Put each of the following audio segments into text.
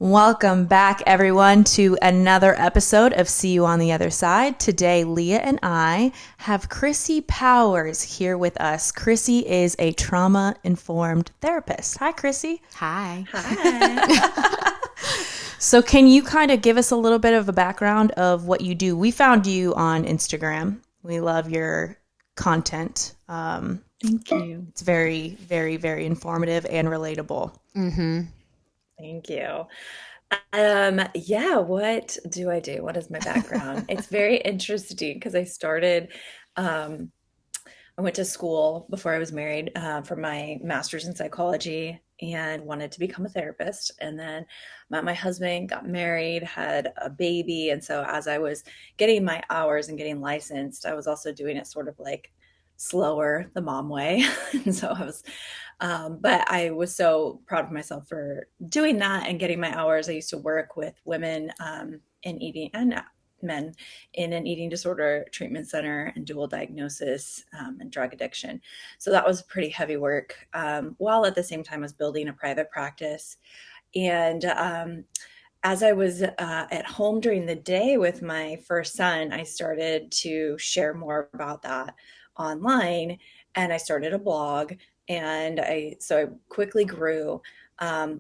Welcome back, everyone, to another episode of See You on the Other Side. Today, Leah and I have Chrissy Powers here with us. Chrissy is a trauma-informed therapist. Hi, Chrissy. Hi. Hi. So can you kind of give us a little bit of a background of what you do? We found you on Instagram. We love your content. Thank you. It's very, very, very informative and relatable. Mm-hmm. Thank you. Yeah, what do I do? What is my background? It's very interesting because um, I went to school before I was married for my master's in psychology and wanted to become a therapist. And then met my husband, got married, had a baby. And so as I was getting my hours and getting licensed, I was also doing it sort of like slower, the mom way. And so but I was so proud of myself for doing that and getting my hours. I used to work with women in eating and men in an eating disorder treatment center and dual diagnosis and drug addiction. So that was pretty heavy work, while at the same time I was building a private practice. And as I was at home during the day with my first son, I started to share more about that online, and I started a blog. And I quickly grew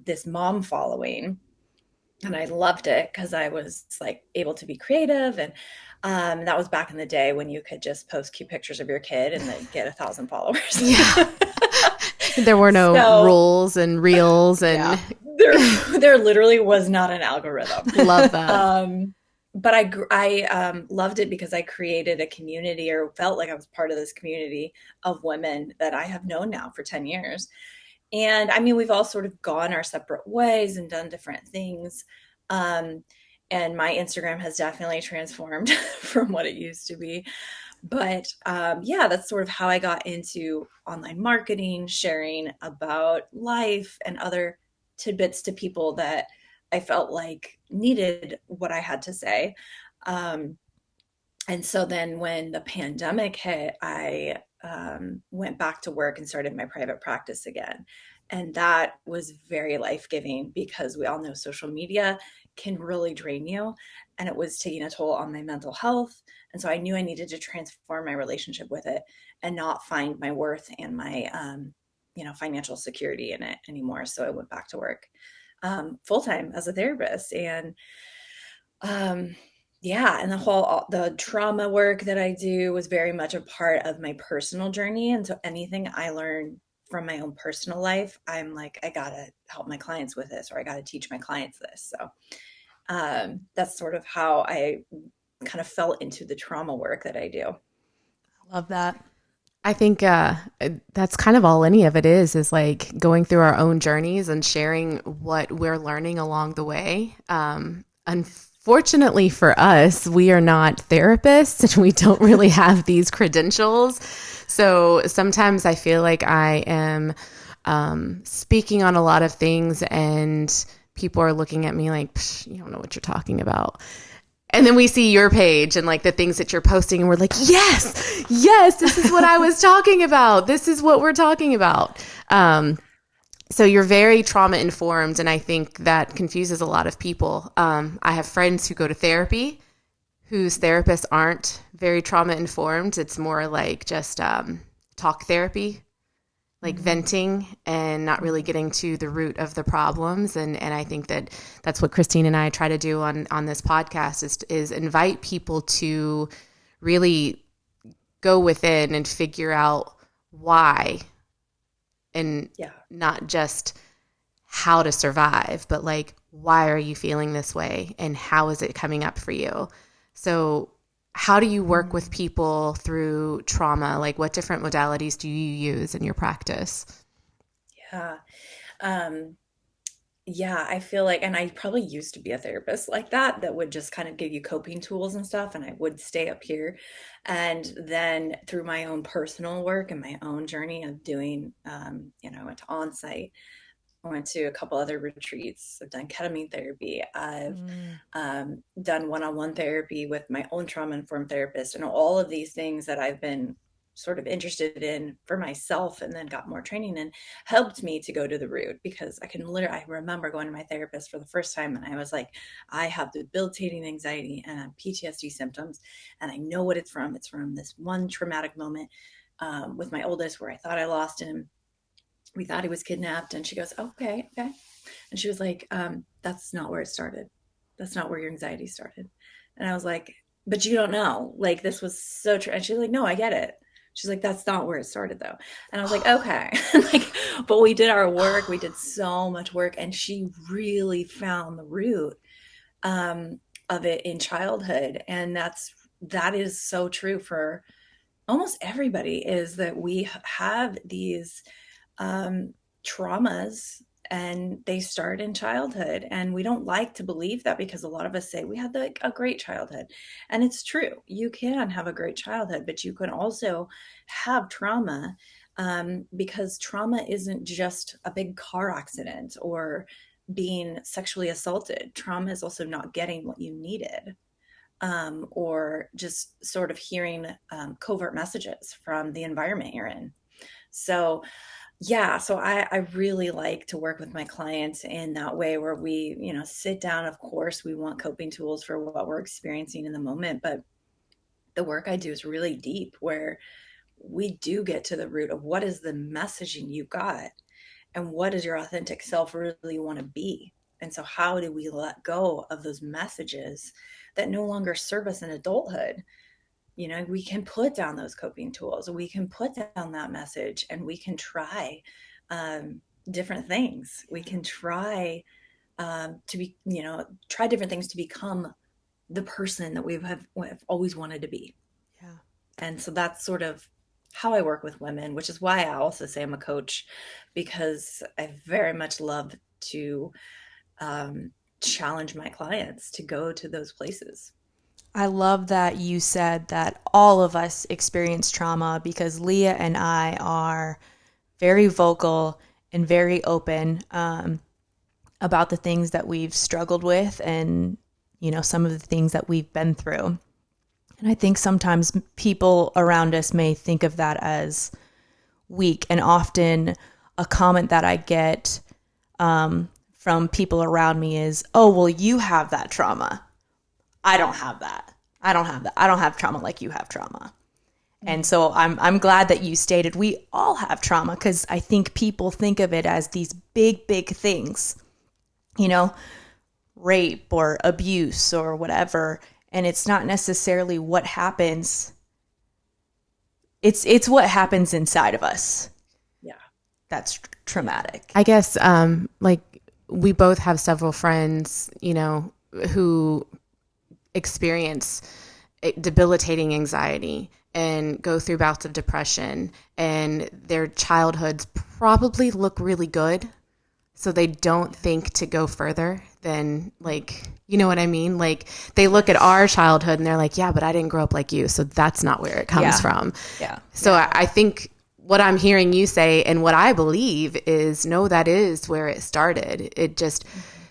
this mom following, and I loved it because I was like able to be creative. And that was back in the day when you could just post cute pictures of your kid and then get 1,000 followers. Yeah. There were no So rules and reels Yeah. and there literally was not an algorithm. love that. But I loved it because I created a community, or felt like I was part of this community of women that I have known now for 10 years. And I mean, we've all sort of gone our separate ways and done different things. Um, and my Instagram has definitely transformed from what it used to be. But yeah, that's sort of how I got into online marketing, sharing about life and other tidbits to people that I felt like needed what I had to say. Um, and so then when the pandemic hit, I went back to work and started my private practice again. And that was very life giving because we all know social media can really drain you. And it was taking a toll on my mental health. And so I knew I needed to transform my relationship with it and not find my worth and my, financial security in it anymore. So I went back to work full time as a therapist. And um, yeah, and the trauma work that I do was very much a part of my personal journey. And so anything I learn from my own personal life, I'm like, I gotta help my clients with this, or I gotta teach my clients this. So that's sort of how I kind of fell into the trauma work that I do. Love that. I think that's kind of all any of it is like going through our own journeys and sharing what we're learning along the way. Unfortunately for us, we are not therapists and we don't really have these credentials. So sometimes I feel like I am speaking on a lot of things and people are looking at me like, you don't know what you're talking about. And then we see your page and like the things that you're posting and we're like, yes, this is what I was talking about. This is what we're talking about. So you're very trauma informed. And I think that confuses a lot of people. I have friends who go to therapy whose therapists aren't very trauma informed. It's more like just talk therapy, like venting and not really getting to the root of the problems. And I think that that's what Christine and I try to do on this podcast is invite people to really go within and figure out why, and Yeah. not just how to survive, but like, why are you feeling this way and how is it coming up for you? So how do you work with people through trauma? Like what different modalities do you use in your practice? Yeah. Um, Yeah, I feel like, and I probably used to be a therapist like that, that would just kind of give you coping tools and stuff. And I would stay up here. And then through my own personal work and my own journey of doing, I went to on-site, I went to a couple other retreats. I've done ketamine therapy. I've Mm. done one-on-one therapy with my own trauma-informed therapist, and all of these things that I've been sort of interested in for myself and then got more training in helped me to go to the root, because I remember going to my therapist for the first time and I was like, I have debilitating anxiety and PTSD symptoms, and I know what it's from. It's from this one traumatic moment with my oldest where I thought I lost him. We thought he was kidnapped. And she goes, okay, okay. And she was like, that's not where it started. That's not where your anxiety started. And I was like, but you don't know. Like, this was so true. And she's like, no, I get it. She's like, that's not where it started though. And I was like, okay. Like, but we did our work. We did so much work. And she really found the root of it in childhood. And that is so true for almost everybody, is that we have these traumas and they start in childhood, and we don't like to believe that, because a lot of us say we had like a great childhood, and it's true, you can have a great childhood, but you can also have trauma, because trauma isn't just a big car accident or being sexually assaulted. Trauma is also not getting what you needed, or just sort of hearing covert messages from the environment you're in. So yeah, so I really like to work with my clients in that way, where we, sit down. Of course, we want coping tools for what we're experiencing in the moment, but the work I do is really deep, where we do get to the root of what is the messaging you got and what does your authentic self really want to be. And so how do we let go of those messages that no longer serve us in adulthood? We can put down those coping tools, we can put down that message, and we can try different things. We can try to be, try different things to become the person that we've always wanted to be. Yeah. And so that's sort of how I work with women, which is why I also say I'm a coach, because I very much love to challenge my clients to go to those places. I love that you said that all of us experience trauma, because Leah and I are very vocal and very open about the things that we've struggled with, and, some of the things that we've been through. And I think sometimes people around us may think of that as weak. And often a comment that I get from people around me is, oh, well, you have that trauma. I don't have that. I don't have that. I don't have trauma like you have trauma. And so I'm glad that you stated we all have trauma, because I think people think of it as these big, big things, rape or abuse or whatever. And it's not necessarily what happens. It's what happens inside of us. Yeah. That's traumatic. I guess like we both have several friends, who experience debilitating anxiety and go through bouts of depression, and their childhoods probably look really good, so they don't think to go further than, like, you know what I mean? Like, they look at our childhood and they're like, yeah, but I didn't grow up like you, so that's not where it comes from. Yeah. So I think what I'm hearing you say, and what I believe is, no, that is where it started. It just,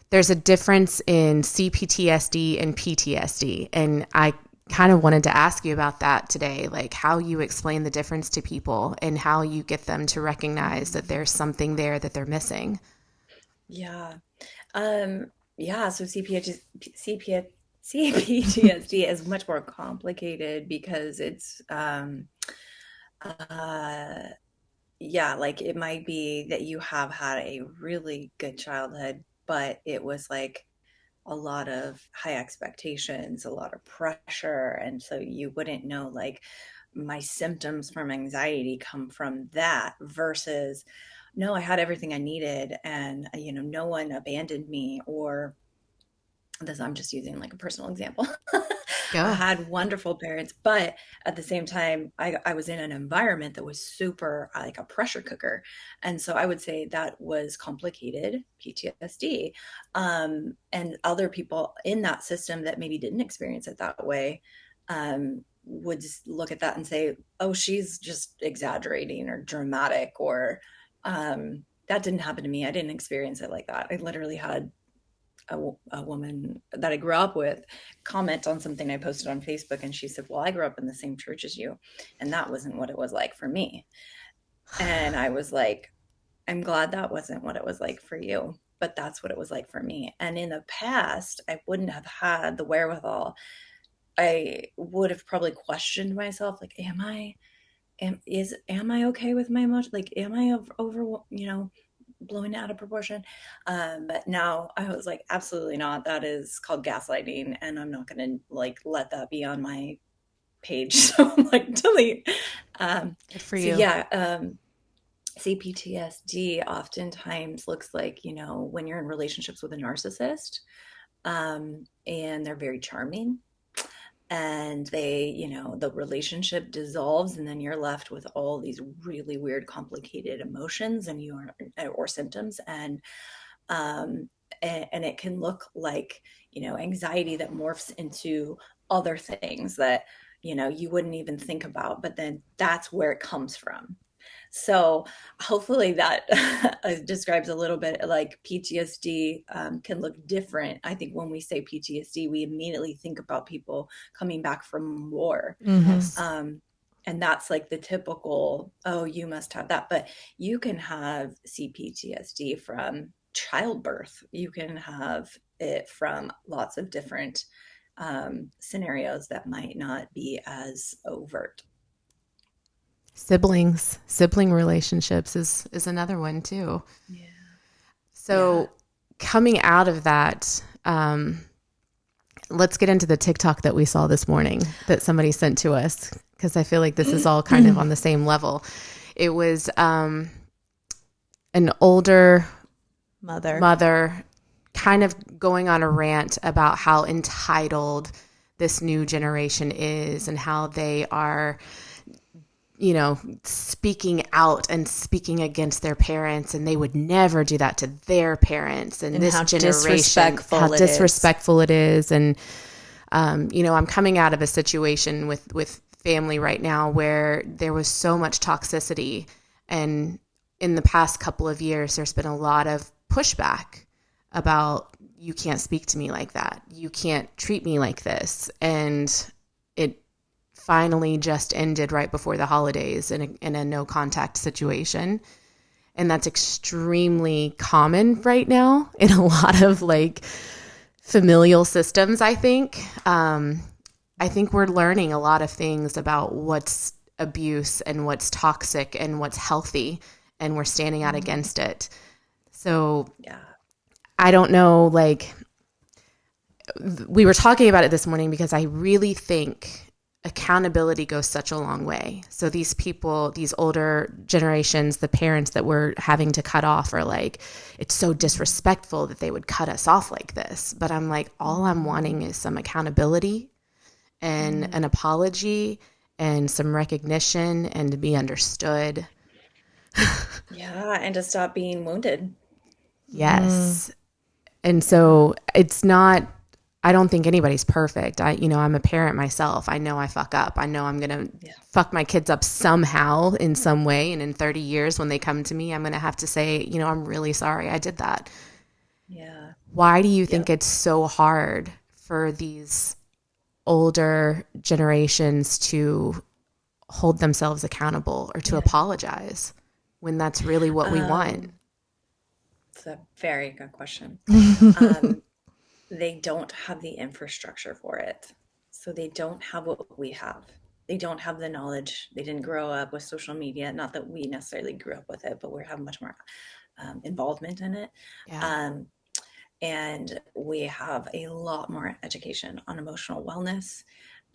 there's a difference in CPTSD and PTSD. And I kind of wanted to ask you about that today, like how you explain the difference to people and how you get them to recognize that there's something there that they're missing. Yeah. Yeah. So CPTSD is much more complicated, because it's, uh, yeah, like it might be that you have had a really good childhood, but it was like a lot of high expectations, a lot of pressure. And so you wouldn't know, like, my symptoms from anxiety come from that, versus, no, I had everything I needed, and, no one abandoned me, or this, I'm just using like a personal example. I Go. had wonderful parents, but at the same time, I was in an environment that was super like a pressure cooker. And so I would say that was complicated PTSD. And other people in that system that maybe didn't experience it that way would just look at that and say, oh, she's just exaggerating or dramatic, or that didn't happen to me. I didn't experience it like that. I literally had a woman that I grew up with comment on something I posted on Facebook, and she said, "Well, I grew up in the same church as you, and that wasn't what it was like for me." And I was like, "I'm glad that wasn't what it was like for you, but that's what it was like for me." And in the past, I wouldn't have had the wherewithal. I would have probably questioned myself, like, am I okay with my emotion? Like, am I over, blowing out of proportion? But now I was like, absolutely not. That is called gaslighting, and I'm not going to like let that be on my page. So I'm like, delete. Good for So you. yeah, CPTSD oftentimes looks like, when you're in relationships with a narcissist, and they're very charming, and the relationship dissolves, and then you're left with all these really weird, complicated emotions and or symptoms. Um, and it can look like, anxiety that morphs into other things that, you wouldn't even think about, but then that's where it comes from. So hopefully that describes a little bit. Like PTSD can look different. I think when we say PTSD, we immediately think about people coming back from war. Mm-hmm. Yes. Um, and that's like the typical, oh, you must have that. But you can have CPTSD from childbirth. You can have it from lots of different scenarios that might not be as overt. Sibling relationships is another one too. Yeah. Yeah. So coming out of that, let's get into the TikTok that we saw this morning that somebody sent to us, because I feel like this is all kind of on the same level. It was an older mother kind of going on a rant about how entitled this new generation is and how they are, speaking out and speaking against their parents, and they would never do that to their parents. And this how generation, how disrespectful it is. And, I'm coming out of a situation with family right now where there was so much toxicity. And in the past couple of years, there's been a lot of pushback about, you can't speak to me like that. You can't treat me like this. And it finally just ended right before the holidays in a no contact situation. And that's extremely common right now in a lot of like familial systems, I think. I think we're learning a lot of things about what's abuse and what's toxic and what's healthy, and we're standing out against it. So Yeah. I don't know, like, we were talking about it this morning because I really think accountability goes such a long way. So these people, these older generations, the parents that we're having to cut off are like, it's so disrespectful that they would cut us off like this. But I'm like, all I'm wanting is some accountability and an apology and some recognition and to be understood. Yeah, and to stop being wounded. Yes. And Yeah. so it's not, I don't think anybody's perfect. I'm a parent myself. I know I fuck up. I know I'm going to Yeah. fuck my kids up somehow in some way. And in 30 years, when they come to me, I'm going to have to say, I'm really sorry I did that. Yeah. Why do you think Yep. it's so hard for these older generations to hold themselves accountable or to Yeah. apologize when that's really what we want? It's a very good question. Um, they don't have the infrastructure for it. So they don't have what we have. They don't have the knowledge. They didn't grow up with social media. Not that we necessarily grew up with it, but we have much more involvement in it. Yeah. Um, and we have a lot more education on emotional wellness,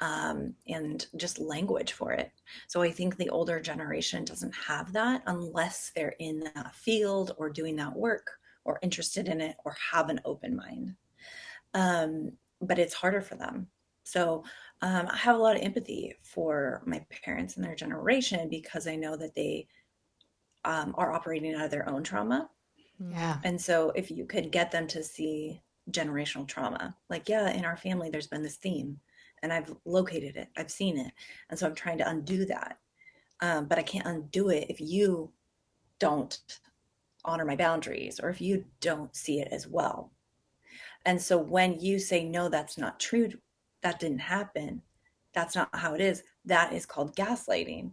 and just language for it. So I think the older generation doesn't have that unless they're in that field or doing that work or interested in it or have an open mind. But it's harder for them. So I have a lot of empathy for my parents and their generation because I know that they are operating out of their own trauma. Yeah. And so if you could get them to see generational trauma, like, yeah, in our family, there's been this theme and I've located it, I've seen it. And so I'm trying to undo that. But I can't undo it if you don't honor my boundaries or if you don't see it as well. And so when you say, no, that's not true, that didn't happen, that's not how it is, that is called gaslighting.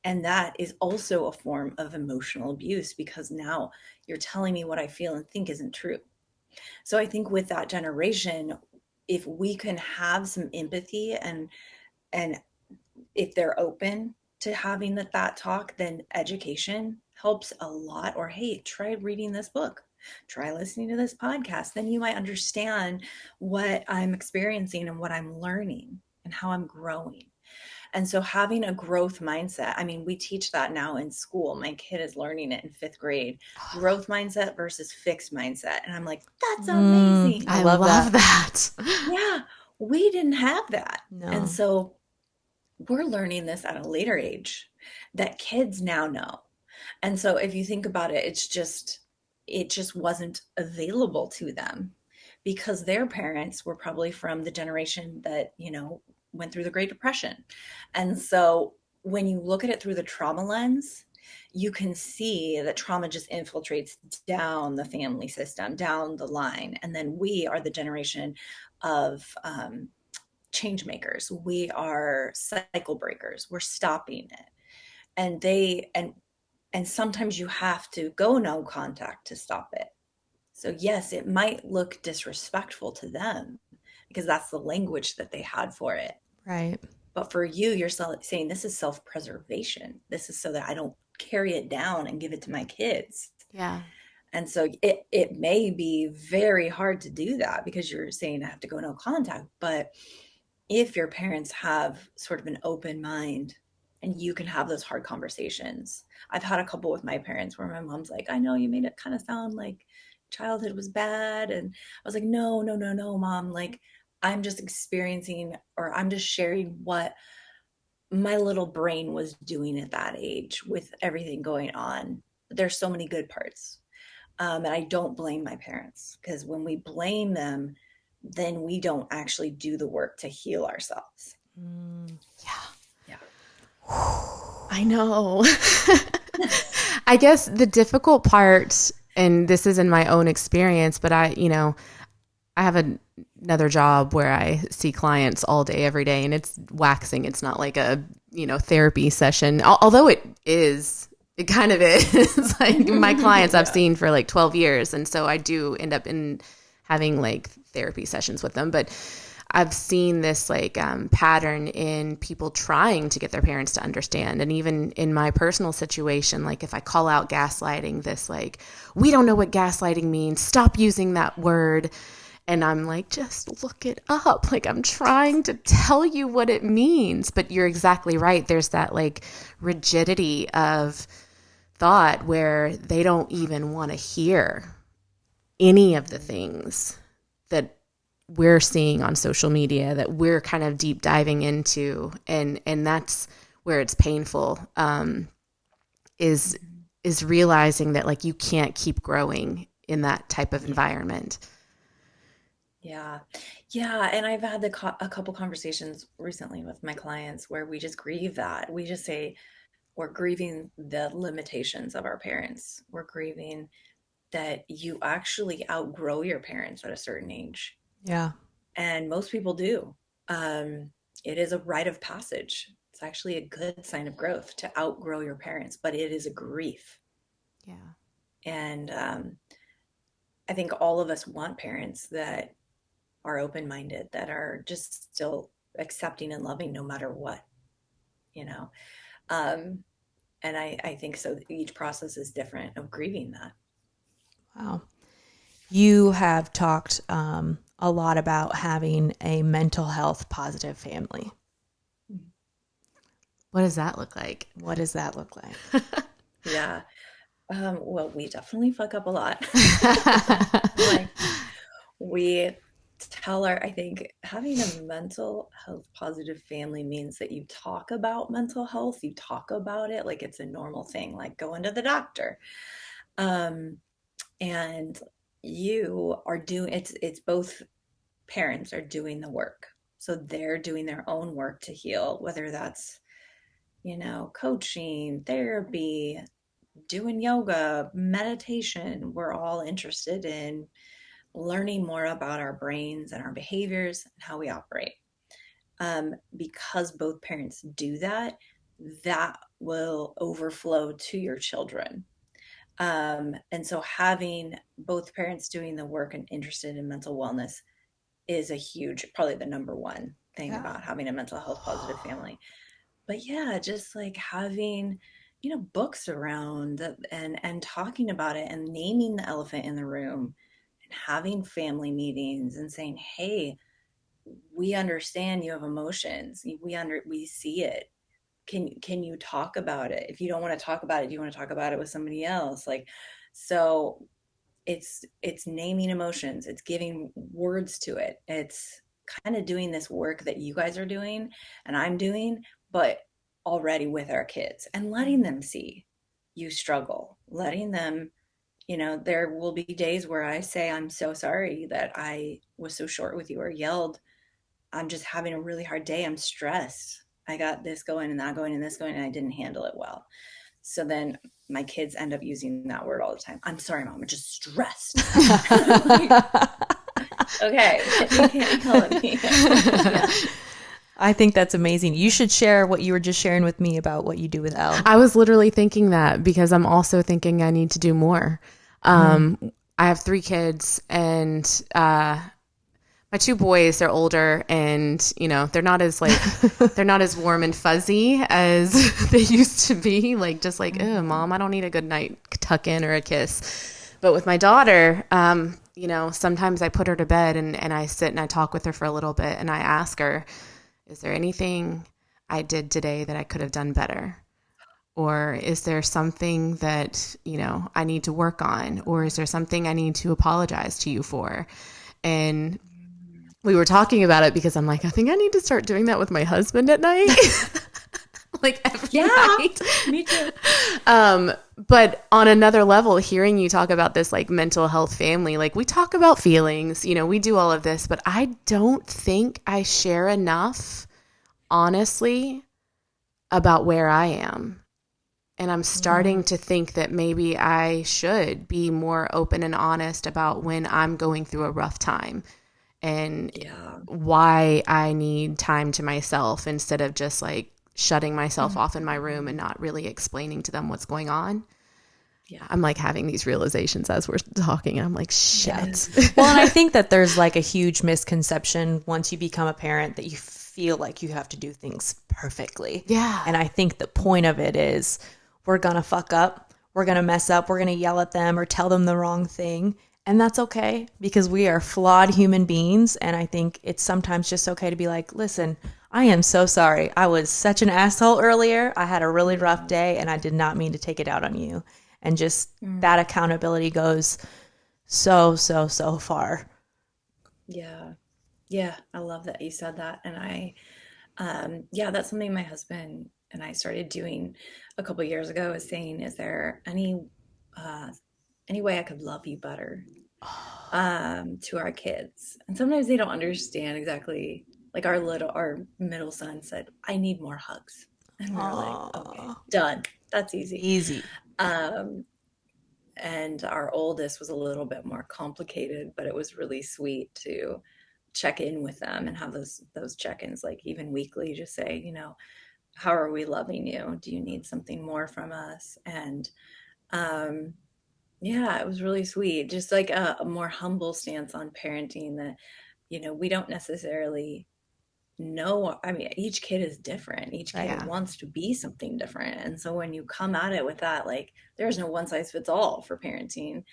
And that is also a form of emotional abuse, because now you're telling me what I feel and think isn't true. So I think with that generation, if we can have some empathy, and if they're open to having that talk, then education helps a lot. Or, hey, try reading this book, try listening to this podcast. Then you might understand what I'm experiencing and what I'm learning and how I'm growing. And so having a growth mindset, I mean, we teach that now in school. My kid is learning it in fifth grade, growth mindset versus fixed mindset. And I'm like, that's amazing. I I love love that. that. Yeah, we didn't have that. And No. so we're learning this at a later age that kids now know. And so if you think about it, it just wasn't available to them because their parents were probably from the generation that, went through the Great Depression. And so when you look at it through the trauma lens, you can see that trauma just infiltrates down the family system, down the line. And then we are the generation of change makers. We are cycle breakers. We're stopping it. And sometimes you have to go no contact to stop it. So yes, it might look disrespectful to them because that's the language that they had for it. Right. But for you, you're saying this is self-preservation. This is so that I don't carry it down and give it to my kids. Yeah. And so it may be very hard to do that because you're saying I have to go no contact. But if your parents have sort of an open mind and you can have those hard conversations. I've had a couple with my parents where my mom's like, I know you made it kind of sound like childhood was bad. And I was like, no, no, no, no, mom. Like, I'm just experiencing, or I'm just sharing what my little brain was doing at that age with everything going on. There's so many good parts. And I don't blame my parents, because when we blame them, then we don't actually do the work to heal ourselves. Yeah. Yeah. I know. I guess the difficult part, and this is in my own experience, but I have another job where I see clients all day, every day, and it's waxing. It's not like a, therapy session, although it is. It kind of is. Like my clients I've seen for like 12 years. And so I do end up having like therapy sessions with them. But I've seen this like pattern in people trying to get their parents to understand. And even in my personal situation, like if I call out gaslighting, this like, we don't know what gaslighting means, stop using that word. And I'm like, just look it up. Like, I'm trying to tell you what it means. But you're exactly right. There's that like rigidity of thought where they don't even want to hear any of the things that we're seeing on social media, that we're kind of deep diving into. And that's where it's painful, is realizing that like you can't keep growing in that type of environment. Yeah. Yeah. And I've had a couple conversations recently with my clients where we just grieve that. We just say we're grieving the limitations of our parents. We're grieving that you actually outgrow your parents at a certain age. Yeah. And most people do. It is a rite of passage. It's actually a good sign of growth to outgrow your parents, but it is a grief. Yeah. And I think all of us want parents that are open-minded, that are just still accepting and loving no matter what, you know. Um, and I think so. Each process is different of grieving that. Wow. You have talked a lot about having a mental health positive family. What does that look like? What does that look like? Yeah. Well, we definitely fuck up a lot. Like, we I think having a mental health positive family means that you talk about mental health, you talk about it like it's a normal thing, like going to the doctor. Um, and you are doing it's both parents are doing the work. So they're doing their own work to heal, whether that's, coaching, therapy, doing yoga, meditation. We're all interested in learning more about our brains and our behaviors and how we operate. Because both parents do that, that will overflow to your children. And so having both parents doing the work and interested in mental wellness is a huge, probably the number one thing Yeah. about having a mental health positive family. But yeah, just like having, books around and talking about it and naming the elephant in the room and having family meetings and saying, hey, we understand you have emotions. We see it. Can you talk about it? If you don't want to talk about it, do you want to talk about it with somebody else? Like, so it's naming emotions, it's giving words to it, it's kind of doing this work that you guys are doing and I'm doing, but already with our kids, and letting them see you struggle, letting them, there will be days where I say, I'm so sorry that I was so short with you or yelled. I'm just having a really hard day. I'm stressed. I got this going and that going and this going, and I didn't handle it well. So then my kids end up using that word all the time. I'm sorry, Mom. I'm just stressed. Like, okay, you can't yell at me. Yeah. I think that's amazing. You should share what you were just sharing with me about what you do with Elle. I was literally thinking that because I'm also thinking I need to do more. I have 3 kids, and my 2 boys, they're older, and they're not as they're not as warm and fuzzy as they used to be. Like, just like, oh, Mom, I don't need a good night tuck in or a kiss. But with my daughter, sometimes I put her to bed and I sit and I talk with her for a little bit, and I ask her, is there anything I did today that I could have done better? Or is there something that, I need to work on? Or is there something I need to apologize to you for? And we were talking about it because I'm like, I think I need to start doing that with my husband at night. Like every night. Me too. But on another level, hearing you talk about this like mental health family, like we talk about feelings, we do all of this, but I don't think I share enough, honestly, about where I am. And I'm starting to think that maybe I should be more open and honest about when I'm going through a rough time and why I need time to myself instead of just like shutting myself off in my room and not really explaining to them what's going on. Yeah. I'm like having these realizations as we're talking, and I'm like, shit. Yes. Well, and I think that there's like a huge misconception once you become a parent that you feel like you have to do things perfectly. Yeah. And I think the point of it is we're going to fuck up. We're going to mess up. We're going to yell at them or tell them the wrong thing. And that's okay because we are flawed human beings. And I think it's sometimes just okay to be like, listen, I am so sorry. I was such an asshole earlier. I had a really rough day and I did not mean to take it out on you. And just that accountability goes so, so, so far. Yeah. Yeah. I love that you said that. And that's something my husband and I started doing a couple of years ago, is saying, is there any way I could love you better, to our kids? And sometimes they don't understand exactly. Like our middle son said, I need more hugs. And we were like, okay, done. That's easy. Easy. And our oldest was a little bit more complicated, but it was really sweet to check in with them and have those check-ins, like even weekly, just say, how are we loving you? Do you need something more from us? And it was really sweet. Just like a more humble stance on parenting that, we don't necessarily know. I mean, each kid is different. Each kid wants to be something different. And so when you come at it with that, like there's no one size fits all for parenting,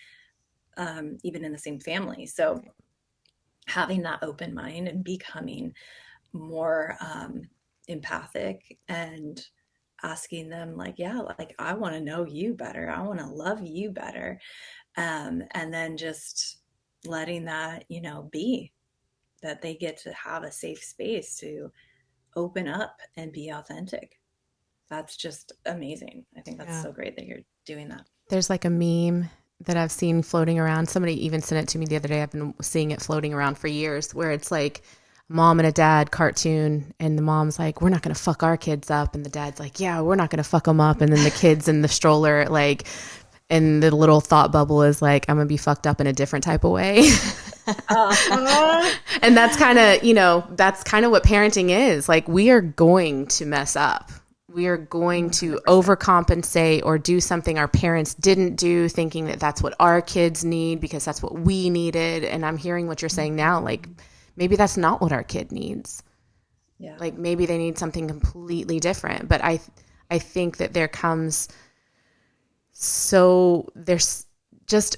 even in the same family. So having that open mind and becoming more empathic and asking them like, I want to know you better. I want to love you better. And then just letting that, be that they get to have a safe space to open up and be authentic. That's just amazing. I think that's so great that you're doing that. There's like a meme that I've seen floating around. Somebody even sent it to me the other day. I've been seeing it floating around for years, where it's like mom and a dad cartoon, and the mom's like, we're not going to fuck our kids up. And the dad's like, yeah, we're not going to fuck them up. And then the kids in the stroller, like, and the little thought bubble is like, I'm gonna be fucked up in a different type of way. Uh-huh. And that's kind of, that's kind of what parenting is. Like, we are going to mess up. We are going to 100%. overcompensate or do something our parents didn't do, thinking that that's what our kids need because that's what we needed. And I'm hearing what you're saying now. Like, maybe that's not what our kid needs. Yeah. Like, maybe they need something completely different. But I think that there's just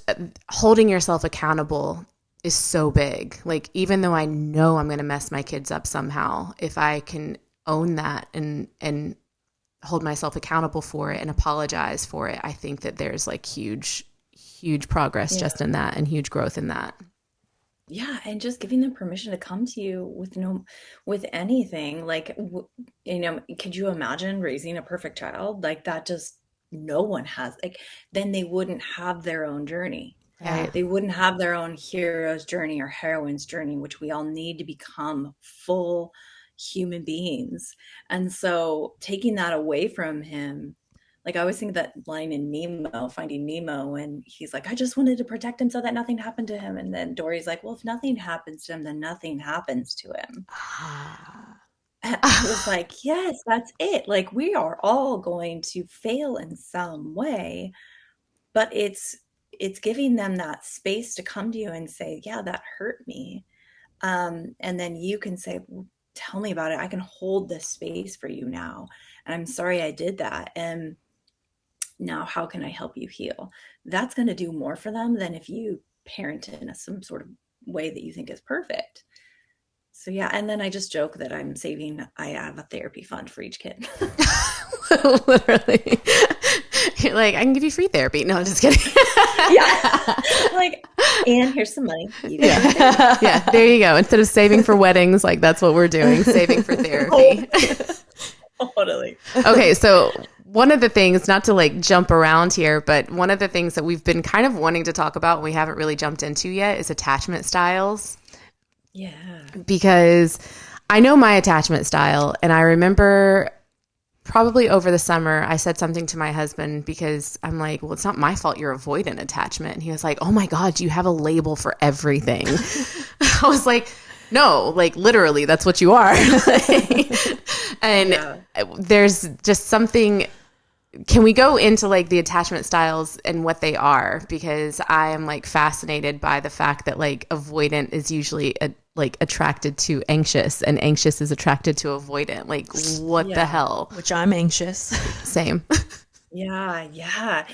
holding yourself accountable is so big. Like, even though I know I'm going to mess my kids up somehow, if I can own that and hold myself accountable for it and apologize for it, I think that there's like huge progress just in that, and huge growth in that. Yeah, and just giving them permission to come to you with anything. Like, could you imagine raising a perfect child? Like that just no one has. Like, then they wouldn't have their own journey. Right. They wouldn't have their own hero's journey or heroine's journey, which we all need to become full human beings. And so taking that away from him, like I always think of that line in Nemo, Finding Nemo, and he's like, I just wanted to protect him so that nothing happened to him. And then Dory's like, well, if nothing happens to him, then nothing happens to him. And I was like, yes, that's it. Like, we are all going to fail in some way, but it's giving them that space to come to you and say, yeah, that hurt me. And then you can say, well, tell me about it. I can hold this space for you now. And I'm sorry I did that. And now how can I help you heal? That's going to do more for them than if you parent in some sort of way that you think is perfect. So yeah, and then I just joke that I have a therapy fund for each kid. Literally. You're like, I can give you free therapy. No, I'm just kidding. Yeah. Like, and here's some money. Yeah, there you go. Instead of saving for weddings, like that's what we're doing, saving for therapy. Totally. Okay, so one of the things, not to like jump around here, but one of the things that we've been kind of wanting to talk about and we haven't really jumped into yet is attachment styles. Yeah. Because I know my attachment style, and I remember probably over the summer, I said something to my husband because I'm like, well, it's not my fault you're avoidant attachment. And he was like, oh my God, you have a label for everything. I was like, no, like literally, that's what you are. And there's just something. Can we go into like the attachment styles and what they are? Because I am like fascinated by the fact that like avoidant is usually like attracted to anxious, and anxious is attracted to avoidant. Like, what the hell? Which I'm anxious. Same. Yeah. Yeah.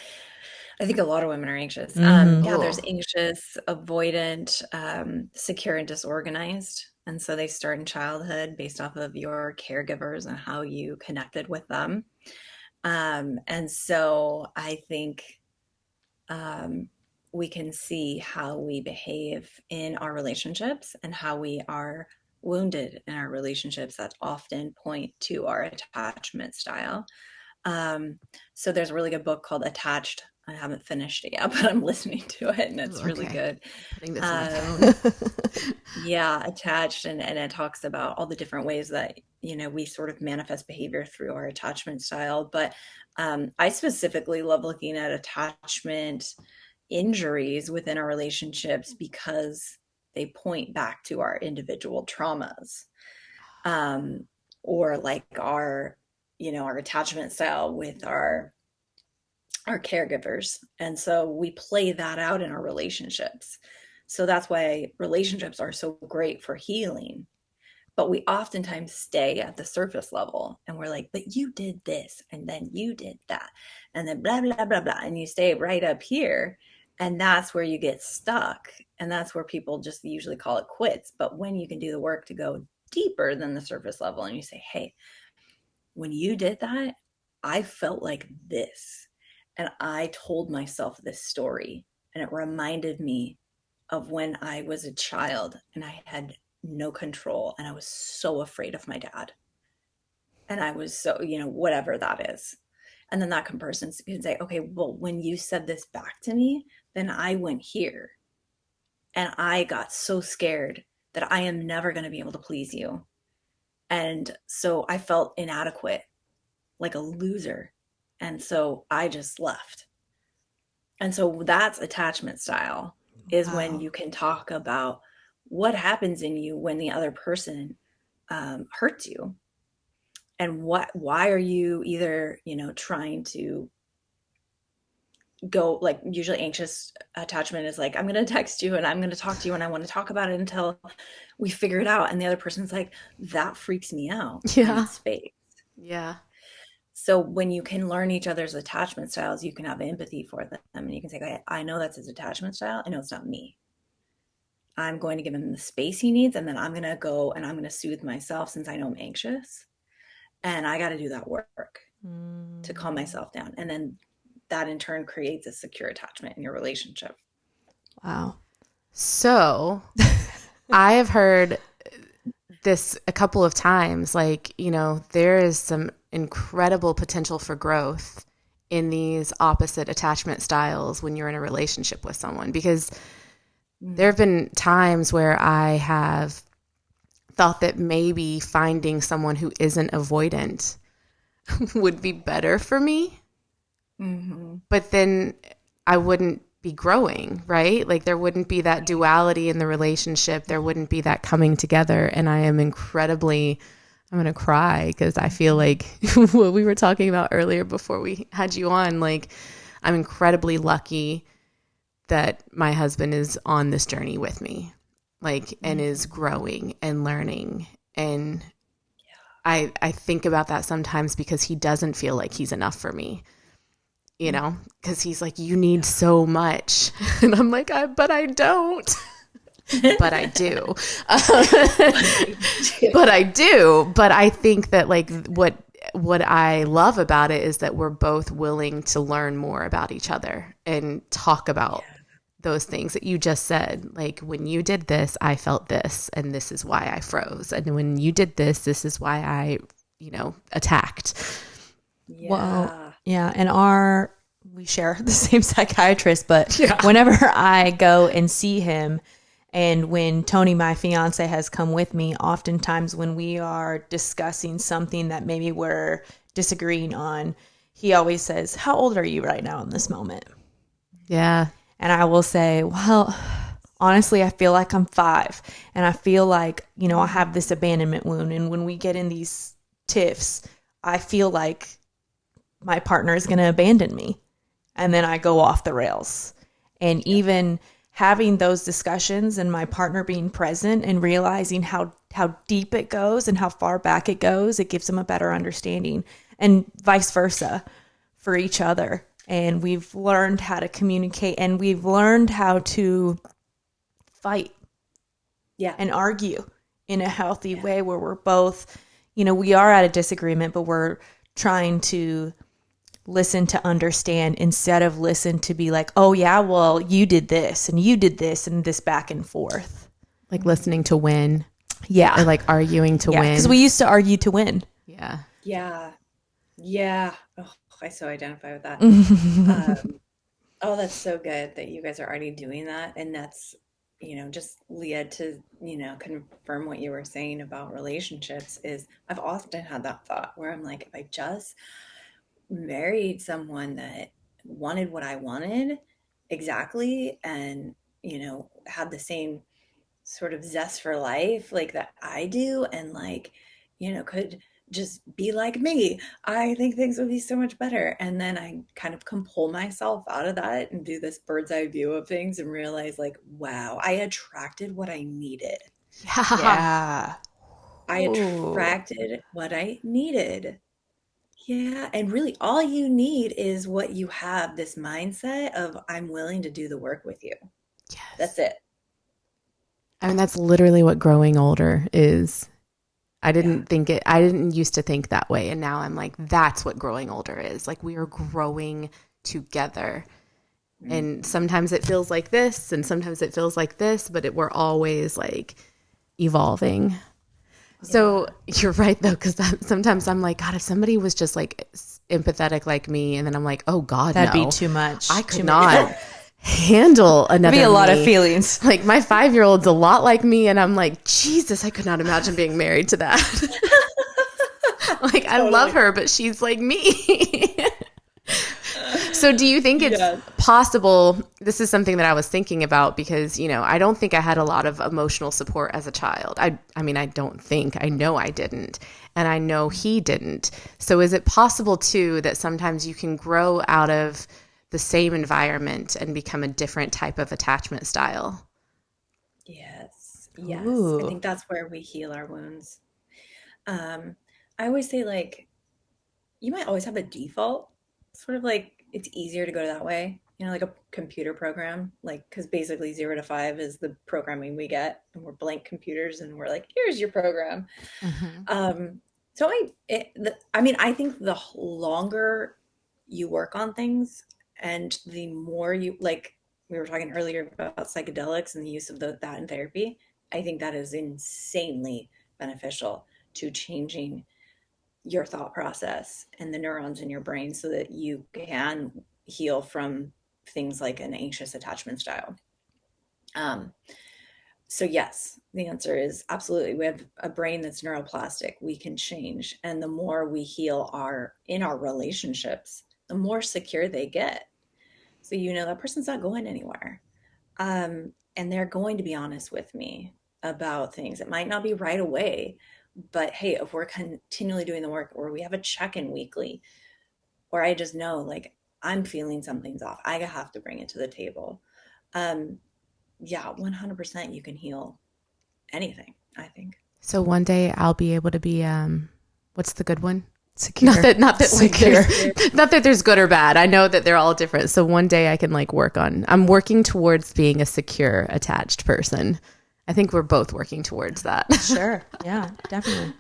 I think a lot of women are anxious. Yeah, there's anxious, avoidant, secure, and disorganized. And so they start in childhood based off of your caregivers and how you connected with them. And so I think we can see how we behave in our relationships and how we are wounded in our relationships that often point to our attachment style. So there's a really good book called Attached. I haven't finished it yet, but I'm listening to it and it's really good. Putting this on my phone. Yeah, Attached, and it talks about all the different ways that we sort of manifest behavior through our attachment style. But I specifically love looking at attachment injuries within our relationships because they point back to our individual traumas, or like our attachment style with our caregivers. And so we play that out in our relationships. So that's why relationships are so great for healing. But we oftentimes stay at the surface level and we're like, but you did this and then you did that and then blah, blah, blah, blah. And you stay right up here. And that's where you get stuck. And that's where people just usually call it quits. But when you can do the work to go deeper than the surface level and you say, hey, when you did that, I felt like this. And I told myself this story. And it reminded me of when I was a child and I had no control and I was so afraid of my dad. And I was so, whatever that is. And then that person can say, okay, well, when you said this back to me, then I went here and I got so scared that I am never going to be able to please you. And so I felt inadequate, like a loser. And so I just left. And so that's attachment style, is when Wow. you can talk about what happens in you when the other person hurts you, and why are you either, trying to go, like, usually anxious attachment is like, I'm going to text you and I'm going to talk to you and I want to talk about it until we figure it out. And the other person's like, that freaks me out. I Yeah. need space. Yeah. So when you can learn each other's attachment styles, you can have empathy for them and you can say, okay, I know that's his attachment style. I know it's not me. I'm going to give him the space he needs. And then I'm going to go and I'm going to soothe myself since I know I'm anxious. And I got to do that work to calm myself down. And then that in turn creates a secure attachment in your relationship. Wow. So I have heard this a couple of times, like, there is some incredible potential for growth in these opposite attachment styles when you're in a relationship with someone, because there have been times where I have thought that maybe finding someone who isn't avoidant would be better for me. Mm-hmm. But then I wouldn't be growing, right? Like there wouldn't be that duality in the relationship. There wouldn't be that coming together. And I am incredibly, I'm going to cry because I feel like what we were talking about earlier before we had you on, like I'm incredibly lucky that my husband is on this journey with me, like, and is growing and learning. And I think about that sometimes because he doesn't feel like he's enough for me. Because he's like, you need so much. And I'm like, but I don't. But I do. But I do. But I think that like what I love about it is that we're both willing to learn more about each other and talk about those things that you just said. Like when you did this, I felt this, and this is why I froze. And when you did this, this is why I, attacked. Yeah. Well, yeah. And we share the same psychiatrist, but whenever I go and see him, and when Tony, my fiance, has come with me, oftentimes when we are discussing something that maybe we're disagreeing on, he always says, how old are you right now in this moment? Yeah. And I will say, well, honestly, I feel like I'm 5. And I feel like, I have this abandonment wound. And when we get in these tiffs, I feel like my partner is going to abandon me. And then I go off the rails. And even having those discussions and my partner being present and realizing how deep it goes and how far back it goes, it gives them a better understanding, and vice versa for each other. And we've learned how to communicate, and we've learned how to fight and argue in a healthy way where we're both, we are at a disagreement, but we're trying to listen to understand instead of listen to be like, oh yeah, well, you did this and you did this, and this back and forth. Like listening to win. Yeah. Or like arguing to win. Because we used to argue to win. Yeah. Yeah. Yeah. Oh, I so identify with that. Oh, that's so good that you guys are already doing that. And that's, just Leah, to, confirm what you were saying about relationships, is I've often had that thought where I'm like, if I just married someone that wanted what I wanted exactly, and, had the same sort of zest for life like that I do, and like, could just be like me, I think things would be so much better. And then I kind of can pull myself out of that and do this bird's eye view of things and realize like, wow, I attracted what I needed. Yeah. I attracted what I needed. Yeah. And really all you need is what you have, this mindset of I'm willing to do the work with you. Yes. That's it. I mean, that's literally what growing older is. I didn't used to think that way. And now I'm like, that's what growing older is. Like we are growing together. Mm-hmm. And sometimes it feels like this and sometimes it feels like this, but we're always like evolving. So you're right though, because sometimes I'm like, God, if somebody was just like empathetic like me, and then I'm like, oh God, that'd be too much. I could not handle another. Be a lot of feelings. Like my 5-year-old's a lot like me, and I'm like, Jesus, I could not imagine being married to that. Like totally. I love her, but she's like me. So do you think it's possible, this is something that I was thinking about because, I don't think I had a lot of emotional support as a child. I mean, I don't think, I know I didn't, and I know he didn't. So is it possible too that sometimes you can grow out of the same environment and become a different type of attachment style? Yes. Ooh. I think that's where we heal our wounds. I always say, like, you might always have a default, sort of like it's easier to go that way, like a computer program, like, because basically 0 to 5 is the programming we get, and we're blank computers, and we're like, here's your program. Um, so I mean, I think the longer you work on things and the more you like, we were talking earlier about psychedelics and the use of that in therapy. I think that is insanely beneficial to changing your thought process and the neurons in your brain so that you can heal from things like an anxious attachment style. Um, so yes, the answer is absolutely. We have a brain that's neuroplastic. We can change, and the more we heal in our relationships, the more secure they get. So that person's not going anywhere, and they're going to be honest with me about things. It might not be right away, but hey, if we're continually doing the work, or we have a check-in weekly, or I just know, like, I'm feeling something's off, I have to bring it to the table. Yeah, 100% you can heal anything, I think. So one day I'll be able to be, what's the good one? Secure. Not that secure. Not that there's good or bad. I know that they're all different. So one day I can I'm working towards being a secure, attached person. I think we're both working towards that. Sure. Yeah, definitely.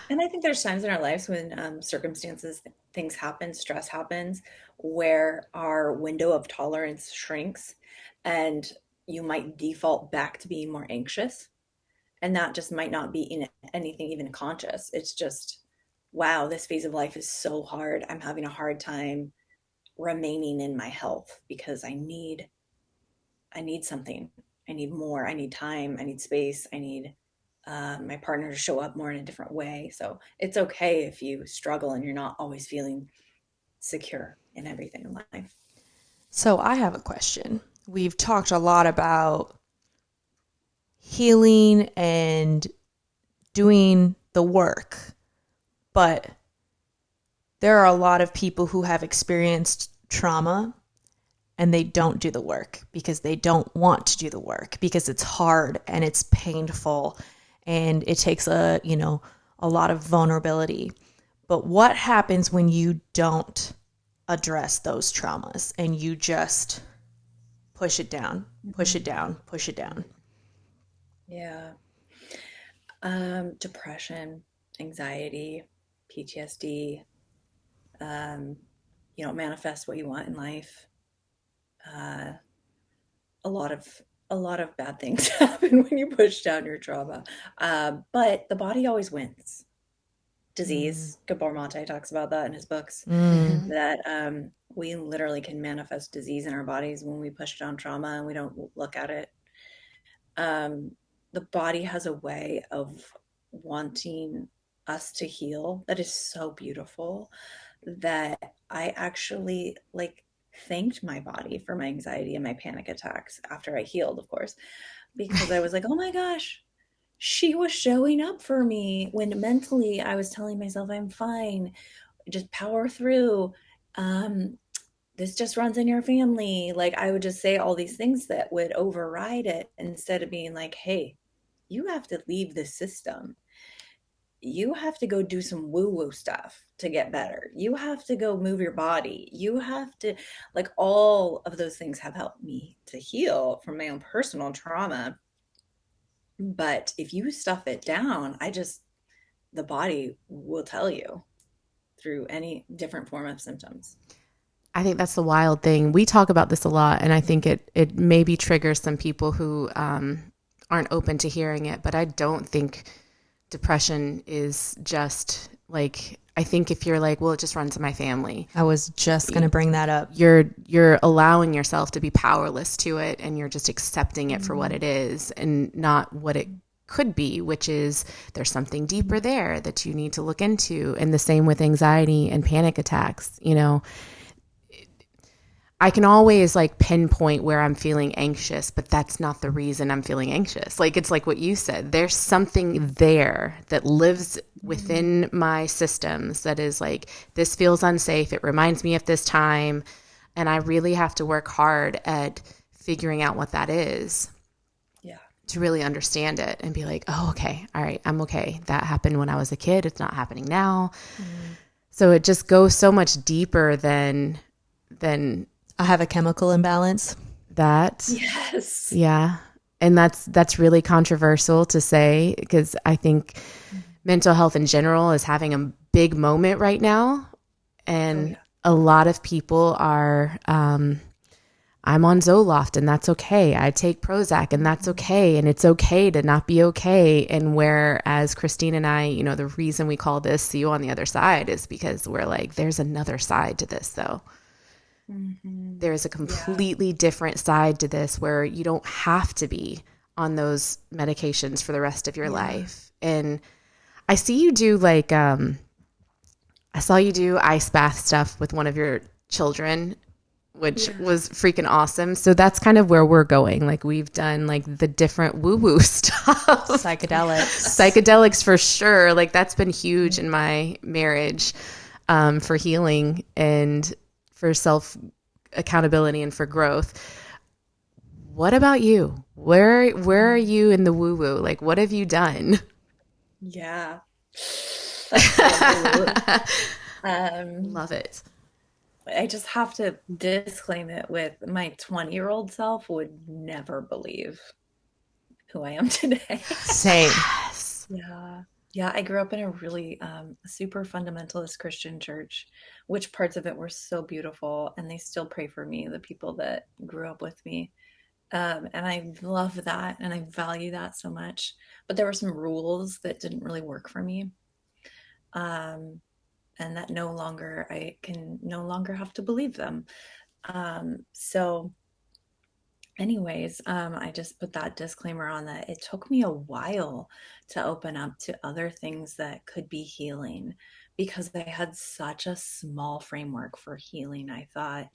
And I think there's times in our lives when circumstances, things happen, stress happens, where our window of tolerance shrinks, and you might default back to being more anxious. And that just might not be in anything even conscious. It's just, wow, this phase of life is so hard. I'm having a hard time remaining in my health because I need something. I need more. I need time. I need space. I need my partner to show up more in a different way. So it's okay if you struggle and you're not always feeling secure in everything in life. So I have a question. We've talked a lot about healing and doing the work, but there are a lot of people who have experienced trauma and they don't do the work because they don't want to do the work because it's hard and it's painful and it takes a lot of vulnerability. But what happens when you don't address those traumas and you just push it down, push it down, push it down? Yeah. Depression, anxiety, PTSD, you don't manifest what you want in life. A lot of bad things happen when you push down your trauma. But the body always wins. Disease, Gabor Mate talks about that in his books, that we literally can manifest disease in our bodies when we push down trauma and we don't look at it. The body has a way of wanting us to heal that is so beautiful that I actually thanked my body for my anxiety and my panic attacks after I healed, of course, because I was like, oh my gosh, she was showing up for me when mentally I was telling myself I'm fine, just power through. This just runs in your family. Like, I would just say all these things that would override it instead of being like, hey, you have to leave the system. You have to go do some woo-woo stuff to get better. You have to go move your body. You have to, all of those things have helped me to heal from my own personal trauma. But if you stuff it down, the body will tell you through any different form of symptoms. I think that's the wild thing. We talk about this a lot, and I think it maybe triggers some people who aren't open to hearing it, but I don't think depression is just I think if you're well, it just runs in my family. I was just going to bring that up. You're allowing yourself to be powerless to it, and you're just accepting it for what it is and not what it could be, which is there's something deeper there that you need to look into. And the same with anxiety and panic attacks. I can always like pinpoint where I'm feeling anxious, but that's not the reason I'm feeling anxious. Like it's like what you said, there's something there that lives within my systems that is like, this feels unsafe. It reminds me of this time. And I really have to work hard at figuring out what that is Yeah. to really understand it and be like, oh, okay, all right, I'm okay. That happened when I was a kid. It's not happening now. Mm. So it just goes so much deeper than I have a chemical imbalance. that. Yes. Yeah. And that's really controversial to say because I think mental health in general is having a big moment right now. Oh And yeah. a lot of people are, I'm on Zoloft and that's okay. I take Prozac and that's okay. And it's okay to not be okay. And whereas Christine and I, you know, the reason we call this See You on the Other Side is because we're like, there's another side to this though. Mm-hmm. There's a Yeah. completely different side to this where you don't have to be on those medications for the rest of your Yeah. life. And I see you do like, I saw you do ice bath stuff with one of your children, which Yeah. was freaking awesome. So that's kind of where we're going. Like we've done like the different woo woo stuff. Psychedelics. Psychedelics for sure. Like that's been huge in my marriage for healing and for self accountability and for growth. What about you? Where are you in the woo woo? Like what have you done? Yeah. That's good. Woo-woo. Um, Love it. I just have to disclaim it with my 20-year-old self would never believe who I am today. Same. Yes. Yeah. Yeah, I grew up in a really super fundamentalist Christian church, which parts of it were so beautiful, and they still pray for me, the people that grew up with me. And I love that, and I value that so much. But there were some rules that didn't really work for me. Um, and that no longer, I can no longer have to believe them. So anyways, I just put that disclaimer on that it took me a while to open up to other things that could be healing because I had such a small framework for healing. I thought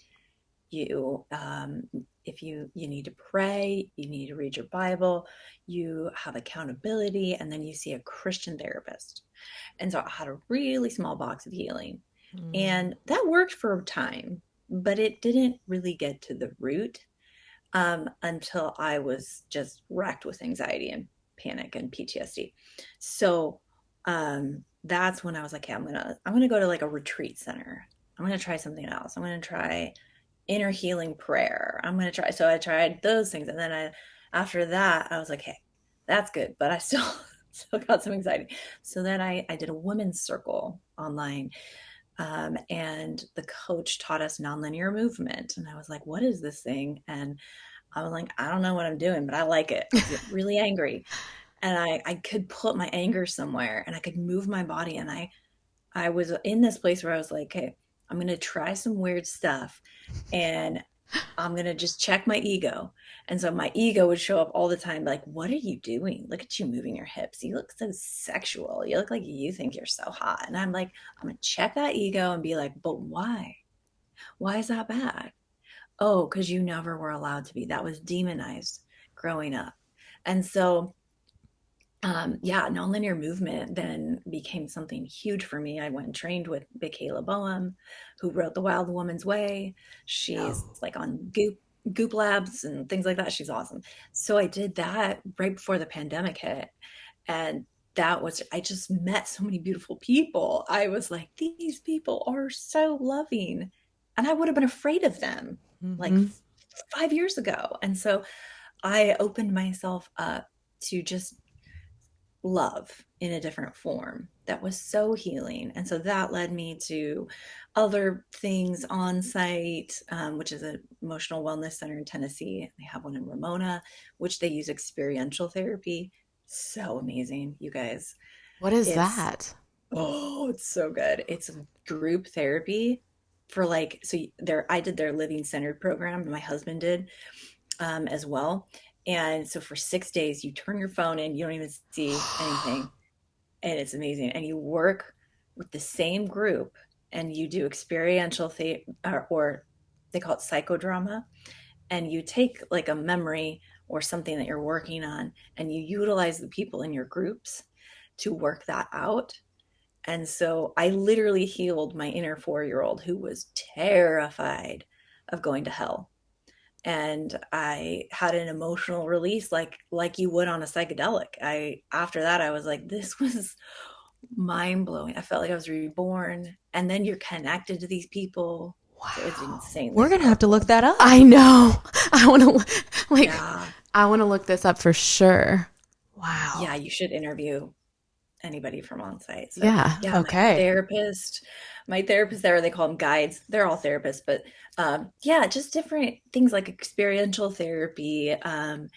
you if you need to pray, you need to read your Bible, you have accountability, and then you see a Christian therapist. And so I had a really small box of healing, Mm. and that worked for a time, but it didn't really get to the root until I was just racked with anxiety and panic and PTSD. So that's when I was like, okay, I'm gonna go to like a retreat center. I'm gonna try something else. I'm gonna try inner healing prayer. I'm gonna try. So I tried those things, and then after that, I was like, hey, that's good, but I still still got some anxiety. So then I did a women's circle online, and the coach taught us nonlinear movement, and I was like, what is this thing? And I was like, I don't know what I'm doing, but I like it. I get really angry, and I could put my anger somewhere, and I could move my body, and I was in this place where I was like, hey, I'm gonna try some weird stuff, and I'm gonna just check my ego. And so my ego would show up all the time, like, what are you doing? Look at you moving your hips. You look so sexual. You look like you think you're so hot. And I'm like, I'm gonna check that ego and be like, but why? Why is that bad? Oh, because you never were allowed to be. That was demonized growing up. And so yeah, nonlinear movement then became something huge for me. I went and trained with Michaela Boehm, who wrote The Wild Woman's Way. She's Oh. like on Goop Labs and things like that. She's awesome. So I did that right before the pandemic hit. And that was, I just met so many beautiful people. I was like, these people are so loving. And I would have been afraid of them like Mm-hmm. 5 years ago. And so I opened myself up to just love in a different form that was so healing. And so that led me to other things on site, which is an emotional wellness center in Tennessee. They have one in Ramona, which they use experiential therapy. So amazing, you guys. What is It's, that? oh, it's so good. It's group therapy for like, so there, I did their living centered program. My husband did as well. And so for 6 days, you turn your phone in, you don't even see anything. And it's amazing. And you work with the same group and you do experiential or they call it psychodrama, and you take like a memory or something that you're working on and you utilize the people in your groups to work that out. And so I literally healed my inner 4-year-old who was terrified of going to hell. And I had an emotional release like you would on a psychedelic. I after that I was like, this was mind blowing. I felt like I was reborn. And then you're connected to these people. So it's Wow. insanely We're going to have to look powerful. that up. I know. I want to Yeah. I want to look this up for sure. Wow. Yeah, you should interview anybody from on site. So Yeah. yeah, Okay. my therapist there, they call them guides. They're all therapists, but yeah, just different things like experiential therapy. And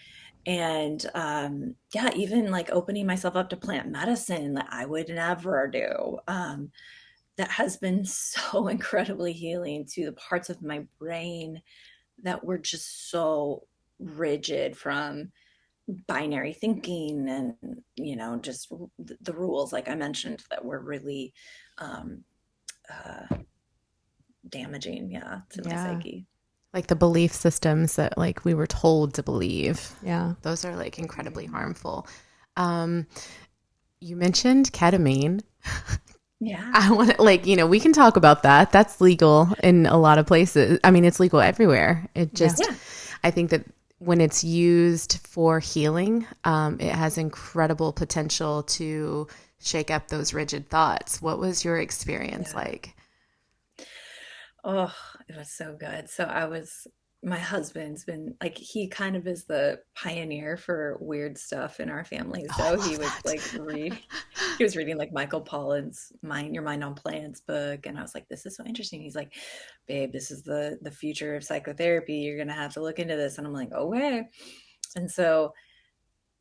yeah, even like opening myself up to plant medicine that I would never do. That has been so incredibly healing to the parts of my brain that were just so rigid from binary thinking and just the rules like I mentioned that were really um damaging, yeah, to my Yeah. psyche. Like the belief systems that like we were told to believe. Yeah. Those are like incredibly harmful. Um, you mentioned ketamine. Yeah, I want to like, we can talk about that. That's legal in a lot of places. I mean, it's legal everywhere. It Yeah. just, yeah, I think that when it's used for healing, it has incredible potential to shake up those rigid thoughts. What was your experience yeah. like? Oh, it was so good. So my husband's been like, he kind of is the pioneer for weird stuff in our family. Oh, I So love that. he was reading like Michael Pollan's Your Mind on Plants book. And I was like, this is so interesting. He's like, babe, this is the future of psychotherapy. You're going to have to look into this. And I'm like, okay. And so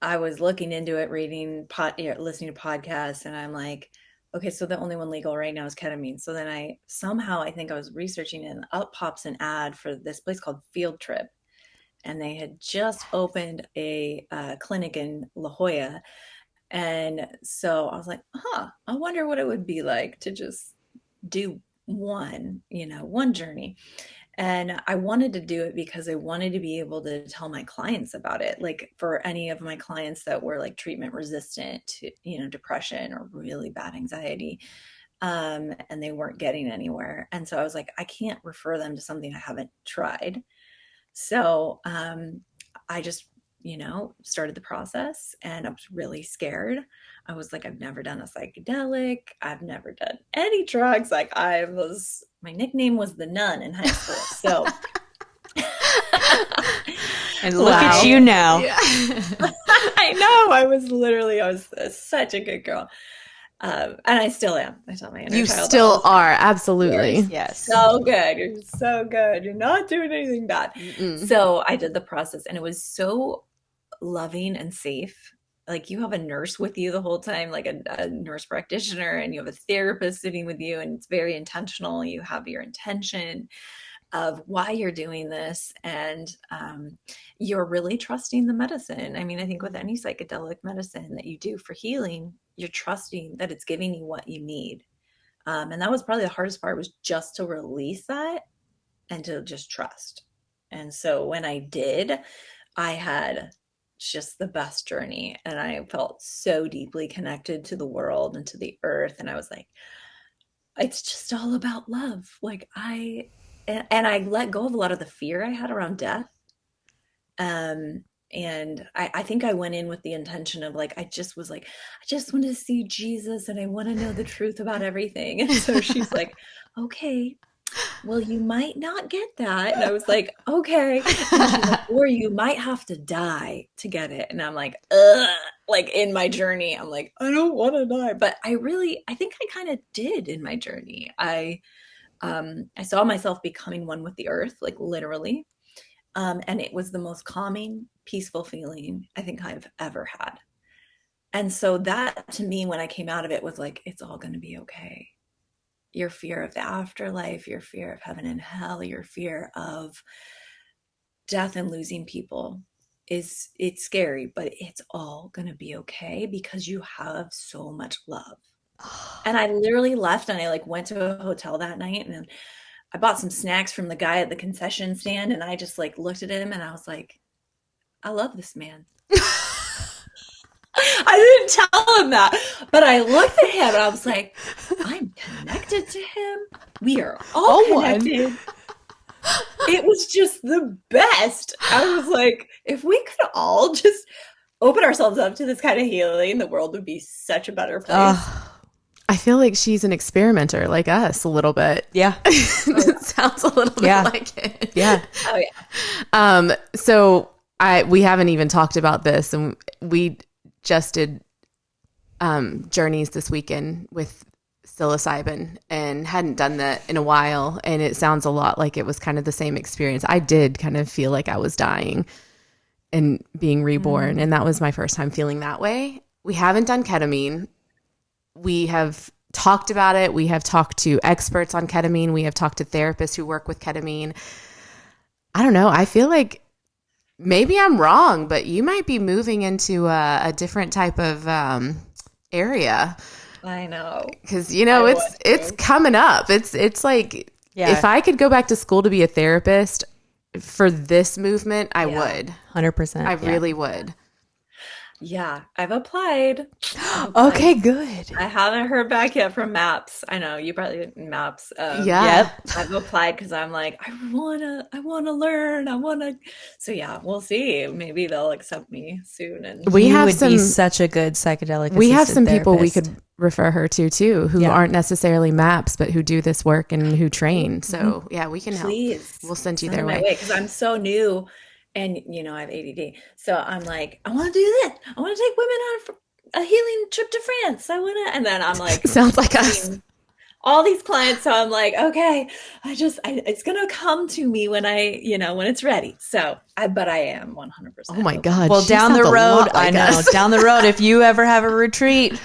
I was looking into it, listening to podcasts, and I'm like, okay, so the only one legal right now is ketamine. So then I think I was researching, and up pops an ad for this place called Field Trip, and they had just opened a clinic in La Jolla, and so I was like, huh, I wonder what it would be like to just do one journey. And I wanted to do it because I wanted to be able to tell my clients about it. Like for any of my clients that were like treatment resistant to, depression or really bad anxiety, and they weren't getting anywhere. And so I was like, I can't refer them to something I haven't tried. So I just, started the process and I was really scared. I was like, I've never done a psychedelic. I've never done any drugs. Like my nickname was the nun in high school. So And look Wow. at you now. Yeah. I know I was such a good girl. And I still am. I tell my inner You child that all still the time. are, You're absolutely. Yes. so good. You're so good. You're not doing anything bad. Mm-mm. So I did the process and it was so loving and safe. Like you have a nurse with you the whole time, like a nurse practitioner, and you have a therapist sitting with you, and it's very intentional. You have your intention of why you're doing this, and you're really trusting the medicine. I mean, I think with any psychedelic medicine that you do for healing, you're trusting that it's giving you what you need. And that was probably the hardest part, was just to release that and to just trust. And so when I did, I had just the best journey, and I felt so deeply connected to the world and to the earth. And I was like, it's just all about love. And I let go of a lot of the fear I had around death. Um, and I think I went in with the intention of like, I just was like, I just want to see Jesus and I want to know the truth about everything. And so she's like, okay, well, you might not get that. And I was like, okay. And she's like, or you might have to die to get it. And I'm like, ugh. Like in my journey, I'm like, I don't want to die. But I think I kind of did in my journey. I saw myself becoming one with the earth, like literally. And it was the most calming, peaceful feeling I think I've ever had. And so that to me, when I came out of it, was like, it's all going to be okay. Your fear of the afterlife, your fear of heaven and hell, your fear of death and losing people it's scary, but it's all going to be okay because you have so much love. And I literally left and I like went to a hotel that night and I bought some snacks from the guy at the concession stand, and I just like looked at him and I was like, I love this man. I didn't tell him that, but I looked at him and I was like, I'm connected to him. We are all connected. It was just the best. I was like, if we could all just open ourselves up to this kind of healing, the world would be such a better place. I feel like she's an experimenter like us a little bit. Yeah. It sounds a little bit like it. Yeah. Oh yeah. So we haven't even talked about this, and we just did journeys this weekend with psilocybin and hadn't done that in a while, and it sounds a lot like it was kind of the same experience. I did kind of feel like I was dying and being reborn, and that was my first time feeling that way. We haven't done ketamine. We have talked about it. We have talked to experts on ketamine. We have talked to therapists who work with ketamine. I don't know. I feel like maybe I'm wrong, but you might be moving into a different type of area. I know. Because, it's coming up. It's like, if I could go back to school to be a therapist for this movement, I would. 100%. I really would. Yeah, I've applied. Okay, good. I haven't heard back yet from MAPS. I know you probably MAPS. Yep. I've applied because I'm like, I wanna learn. So yeah, we'll see. Maybe they'll accept me soon. And you would be such a good psychedelic. We have some therapist. people we could refer her to too, who aren't necessarily MAPS, but who do this work and who train. So we can help. Please, we'll send you their way because I'm so new. And, I have ADD. So I'm like, I want to do this. I want to take women on a healing trip to France. And then I'm like, sounds like us. All these clients. So I'm like, okay, it's going to come to me when when it's ready. So but I am 100%. Oh my God. Well, down the road, I know, down the road, if you ever have a retreat,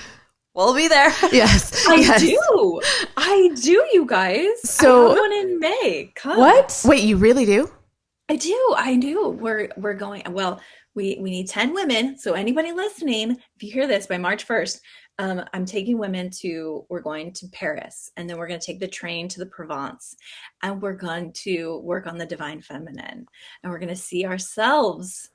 we'll be there. Yes. I do, you guys. So I have one in May. Come. What? Wait, you really do? I do. We're going, well, we need 10 women. So anybody listening, if you hear this by March 1st, I'm taking women we're going to Paris, and then we're going to take the train to the Provence, and we're going to work on the divine feminine, and we're going to see ourselves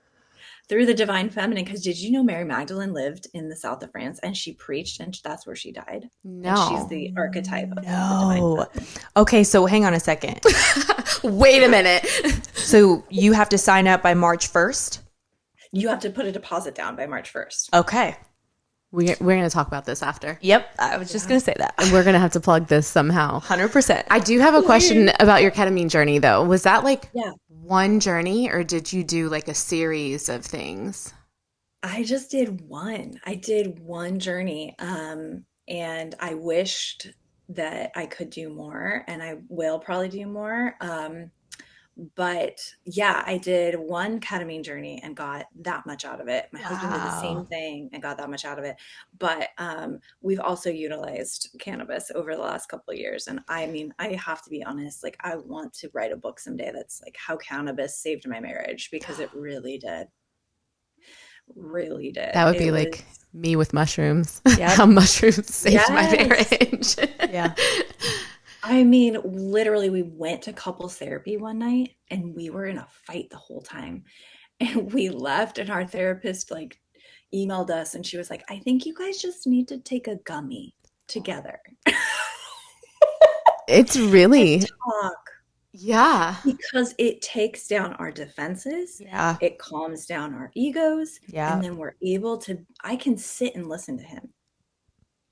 through the divine feminine. Because did you know Mary Magdalene lived in the south of France, and she preached, and that's where she died? No. And she's the archetype of the divine feminine. Okay, so hang on a second. Wait a minute. So you have to sign up by March 1st? You have to put a deposit down by March 1st. Okay. We're going to talk about this after. Yep. I was just going to say that. And we're going to have to plug this somehow. 100%. I do have a question about your ketamine journey, though. Was that one journey, or did you do like a series of things? I just did one. I did one journey. And I wished that I could do more, and I will probably do more. But yeah, I did one ketamine journey and got that much out of it. My husband did the same thing and got that much out of it. But we've also utilized cannabis over the last couple of years. And I mean, I have to be honest, like I want to write a book someday that's like how cannabis saved my marriage, because it really did. Really did. That would be like me with mushrooms. Yeah. How mushrooms saved my marriage. Yeah. I mean, literally, we went to couples therapy one night and we were in a fight the whole time. And we left, and our therapist like emailed us, and she was like, I think you guys just need to take a gummy together. It's really talk. Yeah. Because it takes down our defenses. Yeah. It calms down our egos. Yeah. And then we're able to, I can sit and listen to him.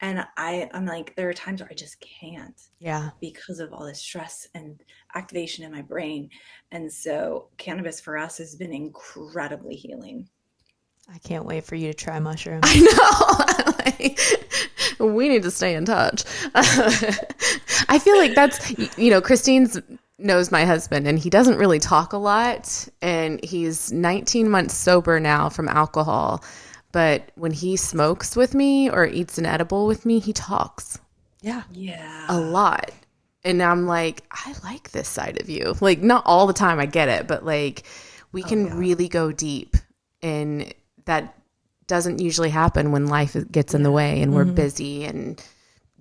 And I'm like, there are times where I just can't. Yeah. Because of all this stress and activation in my brain. And so cannabis for us has been incredibly healing. I can't wait for you to try mushrooms. I know. We need to stay in touch. I feel like that's, Christine's knows my husband, and he doesn't really talk a lot. And he's 19 months sober now from alcohol. But when he smokes with me or eats an edible with me, he talks. Yeah. Yeah. A lot. And I'm like, I like this side of you. Like, not all the time, I get it. But like, we can really go deep. And that doesn't usually happen when life gets in the way and we're busy and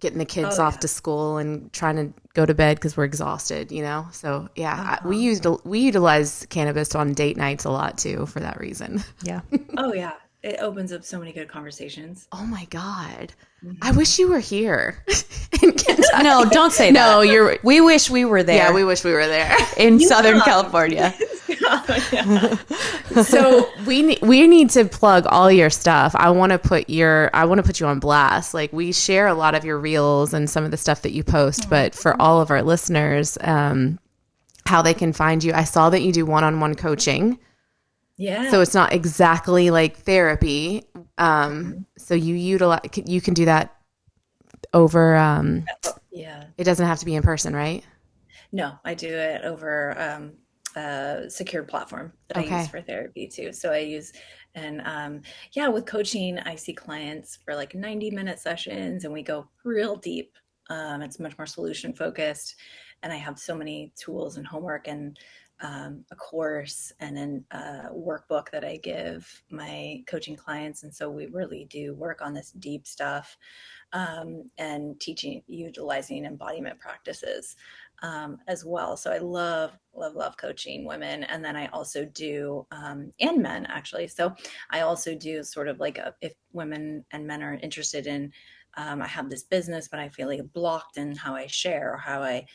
getting the kids Oh off yeah. to school and trying to go to bed because we're exhausted, you know? So yeah, Uh-huh. we utilize cannabis on date nights a lot too for that reason. Yeah. Oh yeah. It opens up so many good conversations. Oh my God. I Mhm. wish you were here in Kentucky. No, don't say No, that. We wish we were there. yeah, we wish we were there. in You Southern come. California. Oh, yeah. So we need to plug all your stuff. I want to put you on blast. Like we share a lot of your reels and some of the stuff that you post, but for all of our listeners, how they can find you. I saw that you do one-on-one coaching. So Yeah. it's not exactly like therapy. Mhm. So you can do that over Yeah. it doesn't have to be in person, right? No, I do it over a secure platform that I use Okay. for therapy too. So I use, and yeah, with coaching, I see clients for like 90-minute sessions and we go real deep. It's much more solution focused. And I have so many tools and homework and a course and then a workbook that I give my coaching clients. And so we really do work on this deep stuff and teaching, utilizing embodiment practices as well. So I love, love, love coaching women. And then I also do, and men actually. So I also do sort of like if women and men are interested in, I have this business, but I feel like blocked in how I share or how I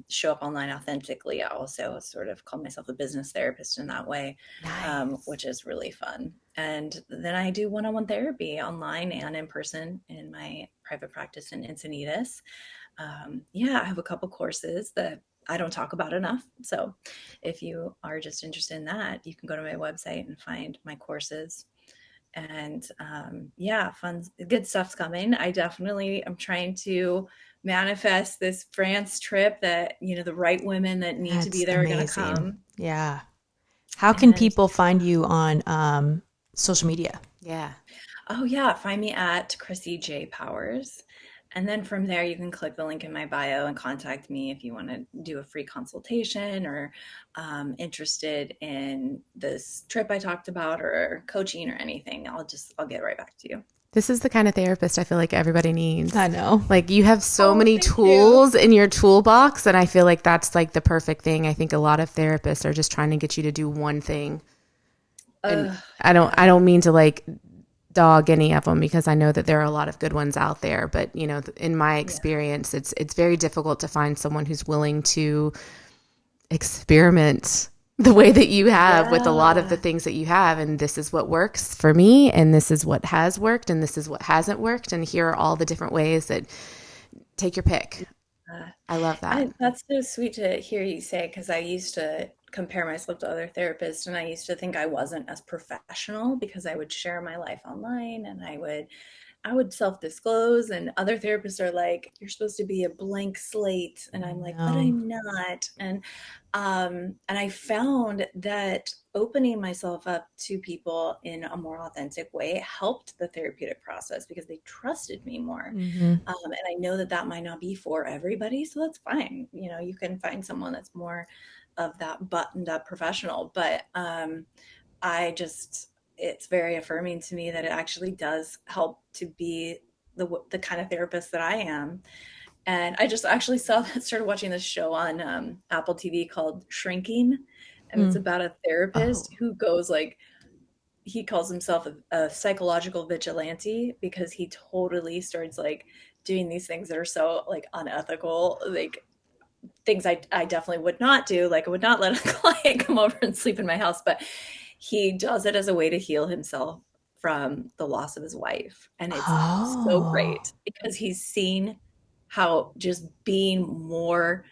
show up online authentically. I also sort of call myself a business therapist in that way, Nice. which is really fun. And then I do one-on-one therapy online and in person in my private practice in Encinitas. Yeah, I have a couple courses that I don't talk about enough. So if you are just interested in that, you can go to my website and find my courses. And yeah, fun, good stuff's coming. I definitely am trying to manifest this France trip that, the right women that need to be That's there are going to amazing. come. Yeah. How can And people find you on social media? Yeah. oh yeah, find me at Chrissy J Powers. And then from there, you can click the link in my bio and contact me if you want to do a free consultation or interested in this trip I talked about or coaching or anything. I'll get right back to you. This is the kind of therapist I feel like everybody needs. I know. Like you have so Oh, many thank you. tools in your toolbox, and I feel like that's like the perfect thing. I think a lot of therapists are just trying to get you to do one thing. And I Yeah. don't mean to like dog any of them because I know that there are a lot of good ones out there, but in my Yeah. experience, it's very difficult to find someone who's willing to experiment the way that you have with a lot of the Yeah. things that you have. And this is what works for me. And this is what has worked. And this is what hasn't worked. And here are all the different ways that take your pick. Uh, I love that. that's so sweet to hear you say because I used to compare myself to other therapists and I used to think I wasn't as professional because I would share my life online and I would self-disclose and other therapists are like, you're supposed to be a blank slate. And I I'm like, but know. I'm not. And I found that opening myself up to people in a more authentic way helped the therapeutic process because they trusted me more. Hmm. And I know that that might not be for everybody, so that's fine. You can find someone that's more of that buttoned up professional, but I just, it's very affirming to me that it actually does help to be the kind of therapist that I am. And I just actually started watching this show on Apple TV called Shrinking, and it's Mm. about a Oh, therapist who goes like he calls himself a psychological vigilante because he totally starts like doing these things that are so like unethical, like things I definitely would not do. Like I would not let a client come over and sleep in my house, but he does it as a way to heal himself from the loss of his wife. And it's so Oh. great because he's seen how just being more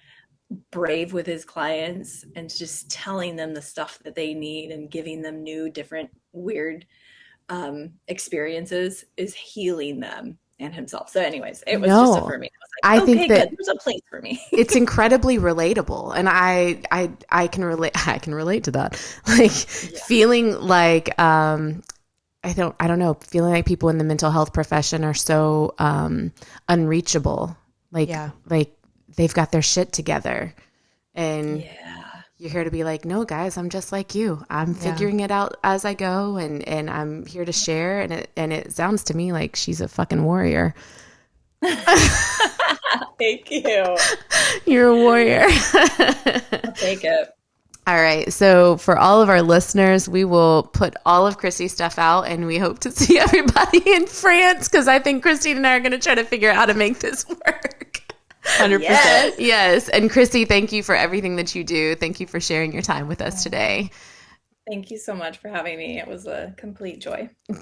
brave with his clients and just telling them the stuff that they need and giving them new, different, weird experiences is healing them and himself. So, anyways, it was just no. affirming. I I was like, think okay, good. that There's a place for me. it's incredibly relatable. And I can relate, I can relate to that. Like Yeah. feeling like, I don't know, feeling like people in the mental health profession are so unreachable. Yeah. Like they've got their shit together, and Yeah. you're here to be like, no, guys, I'm just like you. I'm Yeah. figuring it out as I go, and I'm here to share. And it sounds to me like she's a fucking warrior. Thank you. You're a warrior. I'll take it. All right. So for all of our listeners, we will put all of Chrissy's stuff out, and we hope to see everybody in France, because I think Christine and I are going to try to figure out how to make this work. 100%. Yes. And Chrissy, thank you for everything that you do. Thank you for sharing your time with us today. Thank you so much for having me. It was a complete joy.